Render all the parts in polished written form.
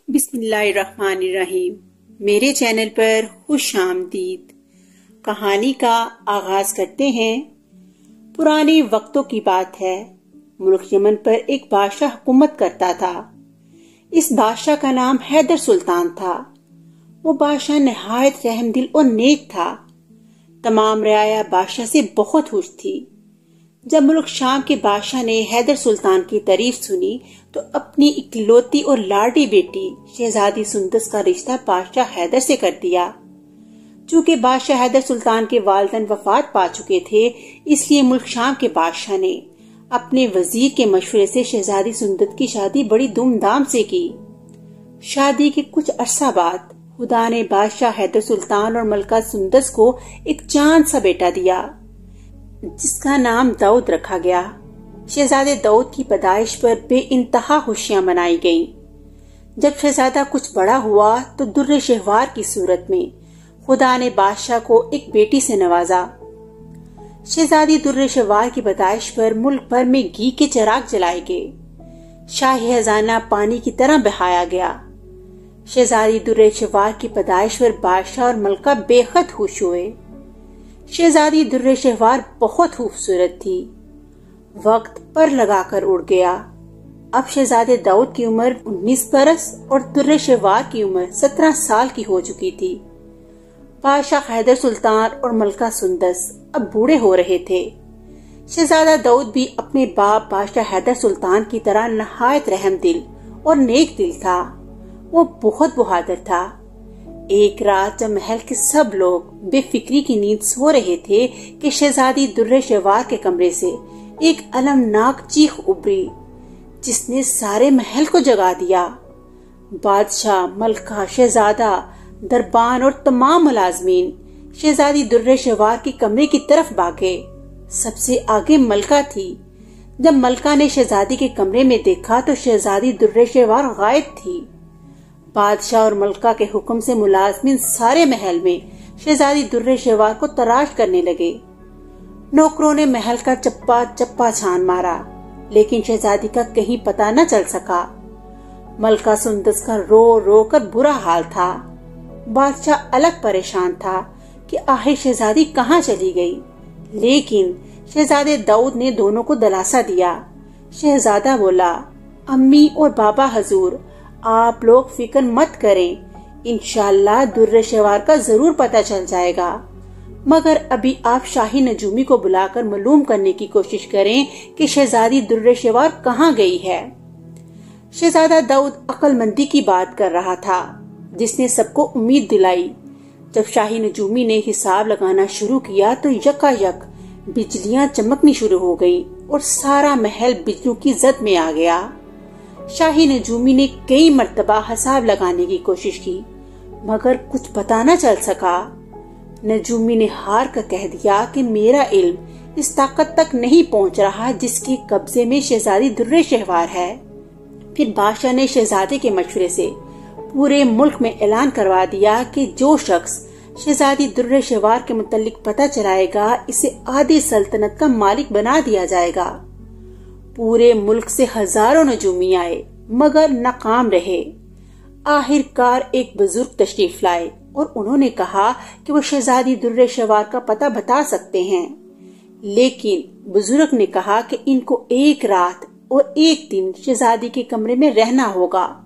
بسم اللہ الرحمن الرحیم۔ میرے چینل پر خوش آمدید۔ کہانی کا آغاز کرتے ہیں۔ پرانے وقتوں کی بات ہے۔ ملک یمن پر ایک بادشاہ حکومت کرتا تھا۔ اس بادشاہ کا نام حیدر سلطان تھا۔ وہ بادشاہ نہایت رحم دل اور نیک تھا۔ تمام رعایا بادشاہ سے بہت خوش تھی۔ جب ملک شام کے بادشاہ نے حیدر سلطان کی تعریف سنی تو اپنی اکلوتی اور لاڈلی بیٹی شہزادی سندس کا رشتہ بادشاہ حیدر سے کر دیا۔ چونکہ بادشاہ حیدر سلطان کے والدین وفات پا چکے تھے، اس لیے ملک شام کے بادشاہ نے اپنے وزیر کے مشورے سے شہزادی سندس کی شادی بڑی دھوم دھام سے کی۔ شادی کے کچھ عرصہ بعد خدا نے بادشاہ حیدر سلطان اور ملکہ سندس کو ایک چاند سا بیٹا دیا، جس کا نام داؤد رکھا گیا۔ شہزادے داؤد کی پیدائش پر بے انتہا خوشیاں منائی گئیں۔ جب شہزادہ کچھ بڑا ہوا تو در شہوار کی صورت میں خدا نے بادشاہ کو ایک بیٹی سے نوازا۔ شہزادی در شہوار کی پیدائش پر ملک بھر میں گھی کے چراغ جلائے گئے۔ شاہی خزانہ پانی کی طرح بہایا گیا۔ شہزادی در شہوار کی پیدائش پر بادشاہ اور ملکہ بے حد خوش ہوئے۔ شہزادی در شہوار بہت خوبصورت تھی۔ وقت پر لگا کر اڑ گیا۔ اب شہزادے داؤد کی عمر 19 برس اور در شہوار کی عمر 17 سال کی ہو چکی تھی۔ بادشاہ حیدر سلطان اور ملکہ سندس اب بوڑھے ہو رہے تھے۔ شہزادہ داؤد بھی اپنے باپ بادشاہ حیدر سلطان کی طرح نہایت رحم دل اور نیک دل تھا۔ وہ بہت بہادر تھا۔ ایک رات جب محل کے سب لوگ بے فکری کی نیند سو رہے تھے کہ شہزادی در شہوار کے کمرے سے ایک المناک چیخ ابری، جس نے سارے محل کو جگا دیا۔ بادشاہ، ملکہ، شہزادہ، دربان اور تمام ملازمین شہزادی در شہوار کی کمرے کی طرف بھاگے۔ سب سے آگے ملکہ تھی۔ جب ملکہ نے شہزادی کے کمرے میں دیکھا تو شہزادی در شہوار غائب تھی۔ بادشاہ اور ملکہ کے حکم سے ملازمین سارے محل میں شہزادی در شہوار کو تلاش کرنے لگے۔ نوکروں نے محل کا چپا چپا چھان مارا، لیکن شہزادی کا کہیں پتہ نہ چل سکا۔ ملکہ سندس کا رو رو کر برا حال تھا۔ بادشاہ الگ پریشان تھا کہ آخر شہزادی کہاں چلی گئی، لیکن شہزادے داؤد نے دونوں کو دلاسا دیا۔ شہزادہ بولا، امی اور بابا حضور، آپ لوگ فکر مت کریں، انشاءاللہ در شہوار کا ضرور پتہ چل جائے گا، مگر ابھی آپ شاہی نجومی کو بلا کر معلوم کرنے کی کوشش کریں کہ شہزادی در شہوار کہاں گئی ہے۔ شہزادہ داؤد عقل مندی کی بات کر رہا تھا، جس نے سب کو امید دلائی۔ جب شاہی نجومی نے حساب لگانا شروع کیا تو یکا یک بجلیاں چمکنی شروع ہو گئیں اور سارا محل بجلیوں کی زد میں آ گیا۔ شاہی نجومی نے کئی مرتبہ حساب لگانے کی کوشش کی، مگر کچھ پتہ نہ چل سکا۔ نجومی نے ہار کر کہہ دیا کہ میرا علم اس طاقت تک نہیں پہنچ رہا جس کے قبضے میں شہزادی در شہوار ہے۔ پھر بادشاہ نے شہزادے کے مشورے سے پورے ملک میں اعلان کروا دیا کہ جو شخص شہزادی در شہوار کے متعلق پتہ چلائے گا، اسے آدھی سلطنت کا مالک بنا دیا جائے گا۔ پورے ملک سے ہزاروں نجومی آئے، مگر ناکام رہے۔ آخر کار ایک بزرگ تشریف لائے اور انہوں نے کہا کہ وہ شہزادی در شہوار کا پتہ بتا سکتے ہیں، لیکن بزرگ نے کہا کہ ان کو ایک رات اور ایک دن شہزادی کے کمرے میں رہنا ہوگا۔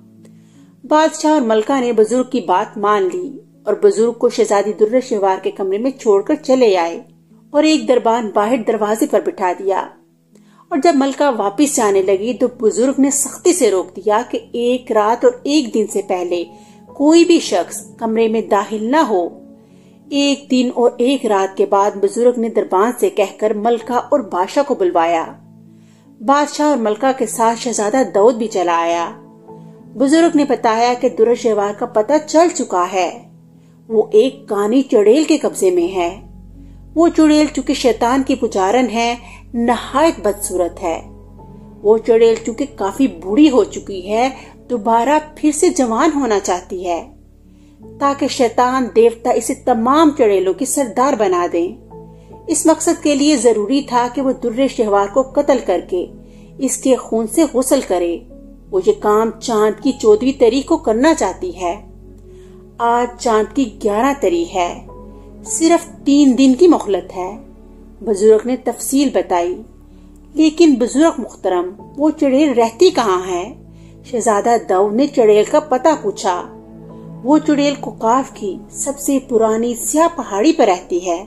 بادشاہ اور ملکہ نے بزرگ کی بات مان لی اور بزرگ کو شہزادی در شہوار کے کمرے میں چھوڑ کر چلے آئے اور ایک دربان باہر دروازے پر بٹھا دیا۔ اور جب ملکہ واپس جانے لگی تو بزرگ نے سختی سے روک دیا کہ ایک رات اور ایک دن سے پہلے کوئی بھی شخص کمرے میں داخل نہ ہو۔ ایک دن اور ایک رات کے بعد بزرگ نے دربان سے کہہ کر ملکہ اور بادشاہ کو بلوایا۔ بادشاہ اور ملکہ کے ساتھ شہزادہ داؤد بھی چلا آیا۔ بزرگ نے بتایا کہ در شہوار کا پتہ چل چکا ہے۔ وہ ایک کانی چڑیل کے قبضے میں ہے۔ وہ چڑیل چونکہ شیطان کی پجارن ہے، نہایت بدصورت ہے۔ وہ چڑیل چونکہ کافی بوڑھی ہو چکی ہے، دوبارہ پھر سے جوان ہونا چاہتی ہے، تاکہ شیطان دیوتا اسے تمام چڑیلوں کی سردار بنا دیں۔ اس مقصد کے لیے ضروری تھا کہ وہ در شہوار کو قتل کر کے اس کے خون سے غسل کرے۔ وہ یہ کام چاند کی 14ویں تاریخ کو کرنا چاہتی ہے۔ آج چاند کی 11 تاریخ ہے، صرف 3 دن کی مہلت ہے۔ بزرگ نے تفصیل بتائی۔ لیکن بزرگ محترم، وہ چڑیل رہتی کہاں ہے؟ شہزادہ داؤد نے چڑیل کا پتہ پوچھا۔ وہ چڑیل کوکاف کی سب سے پرانی سیاہ پہاڑی پر رہتی ہے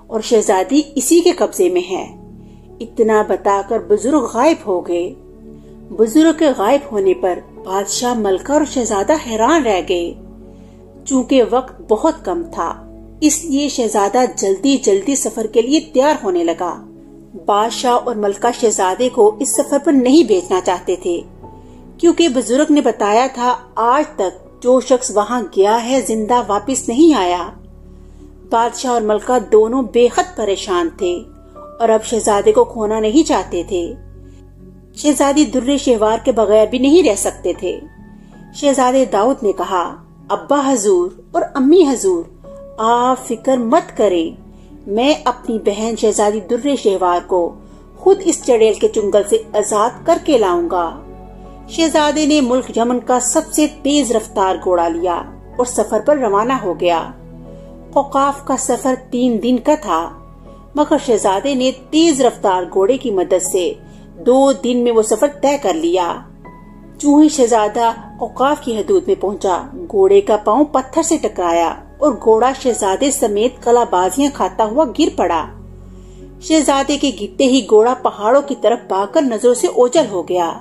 اور شہزادی اسی کے قبضے میں ہے۔ اتنا بتا کر بزرگ غائب ہو گئے۔ بزرگ کے غائب ہونے پر بادشاہ، ملکہ اور شہزادہ حیران رہ گئے۔ چونکہ وقت بہت کم تھا، اس لیے شہزادہ جلدی جلدی سفر کے لیے تیار ہونے لگا۔ بادشاہ اور ملکہ شہزادے کو اس سفر پر نہیں بھیجنا چاہتے تھے، کیونکہ بزرگ نے بتایا تھا آج تک جو شخص وہاں گیا ہے زندہ واپس نہیں آیا۔ بادشاہ اور ملکہ دونوں بے حد پریشان تھے اور اب شہزادے کو کھونا نہیں چاہتے تھے۔ شہزادی در شہوار کے بغیر بھی نہیں رہ سکتے تھے۔ شہزادے داؤد نے کہا، ابا حضور اور امی حضور، آپ فکر مت کریں، میں اپنی بہن شہزادی در شہوار کو خود اس چڑیل کے چنگل سے آزاد کر کے لاؤں گا۔ شہزادے نے ملک یمن کا سب سے تیز رفتار گھوڑا لیا اور سفر پر روانہ ہو گیا۔ کوکاف کا سفر 3 دن کا تھا، مگر شہزادے نے تیز رفتار گھوڑے کی مدد سے 2 دن میں وہ سفر طے کر لیا۔ چوں ہی شہزادہ کوکاف کی حدود میں پہنچا، گھوڑے کا پاؤں پتھر سے ٹکرایا اور گھوڑا شہزادے سمیت کلا بازیاں کھاتا ہوا گر پڑا۔ شہزادے کے گرتے ہی گھوڑا پہاڑوں کی طرف بھاگ کر نظروں سے اوجھل ہو گیا۔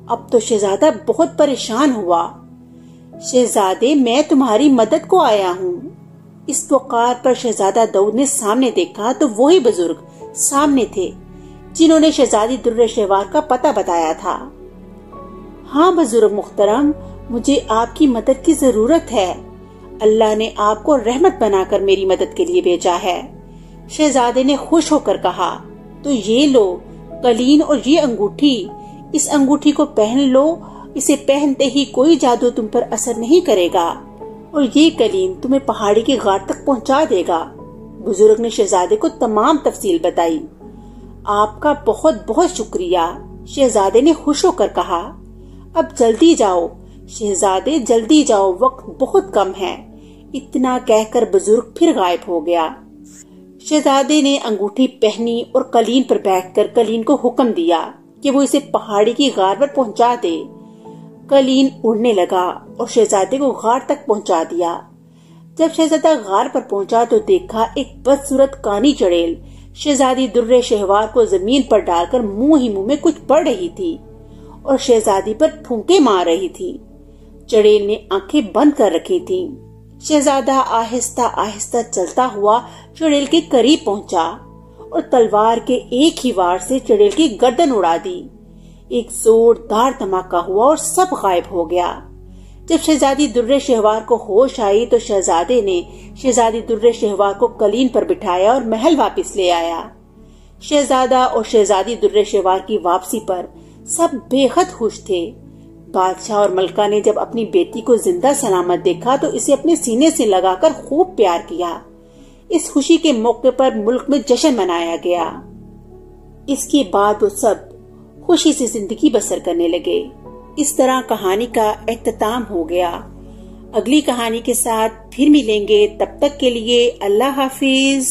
اب تو شہزادہ بہت پریشان ہوا۔ شہزادے، میں تمہاری مدد کو آیا ہوں۔ اس پکار پر شہزادہ داؤد نے سامنے دیکھا تو وہی بزرگ سامنے تھے جنہوں نے شہزادی در شہوار کا پتہ بتایا تھا۔ ہاں بزرگ محترم، مجھے آپ کی مدد کی ضرورت ہے۔ اللہ نے آپ کو رحمت بنا کر میری مدد کے لیے بھیجا ہے۔ شہزادے نے خوش ہو کر کہا، تو یہ لو قلین اور یہ انگوٹھی، اس انگوٹھی کو پہن لو، اسے پہنتے ہی کوئی جادو تم پر اثر نہیں کرے گا، اور یہ قلین تمہیں پہاڑی کی غار تک پہنچا دے گا۔ بزرگ نے شہزادے کو تمام تفصیل بتائی۔ آپ کا بہت بہت شکریہ، شہزادے نے خوش ہو کر کہا۔ اب جلدی جاؤ شہزادے، جلدی جاؤ، وقت بہت کم ہے۔ اتنا کہہ کر بزرگ پھر غائب ہو گیا۔ شہزادے نے انگوٹھی پہنی اور قلین پر بیٹھ کر قلین کو حکم دیا کہ وہ اسے پہاڑی کی غار پر پہنچا دے۔ قلین اڑنے لگا اور شہزادے کو غار تک پہنچا دیا۔ جب شہزادہ غار پر پہنچا تو دیکھا ایک بدصورت کانی چڑیل شہزادی در شہوار کو زمین پر ڈال کر منہ ہی منہ میں کچھ پڑھ رہی تھی اور شہزادی پر پھونکے مار رہی تھی۔ چڑیل نے آنکھیں بند کر رکھی تھی۔ شہزادہ آہستہ آہستہ چلتا ہوا چڑیل کے قریب پہنچا اور تلوار کے ایک ہی وار سے چڑیل کی گردن اڑا دی۔ ایک زوردار دھماکہ ہوا اور سب غائب ہو گیا۔ جب شہزادی در شہوار کو ہوش آئی تو شہزادے نے شہزادی در شہوار کو قلین پر بٹھایا اور محل واپس لے آیا۔ شہزادہ اور شہزادی در شہوار کی واپسی پر سب بے حد خوش تھے۔ بادشاہ اور ملکہ نے جب اپنی بیٹی کو زندہ سلامت دیکھا تو اسے اپنے سینے سے لگا کر خوب پیار کیا۔ اس خوشی کے موقع پر ملک میں جشن منایا گیا۔ اس کے بعد وہ سب خوشی سے زندگی بسر کرنے لگے۔ اس طرح کہانی کا اختتام ہو گیا۔ اگلی کہانی کے ساتھ پھر ملیں گے، تب تک کے لیے اللہ حافظ۔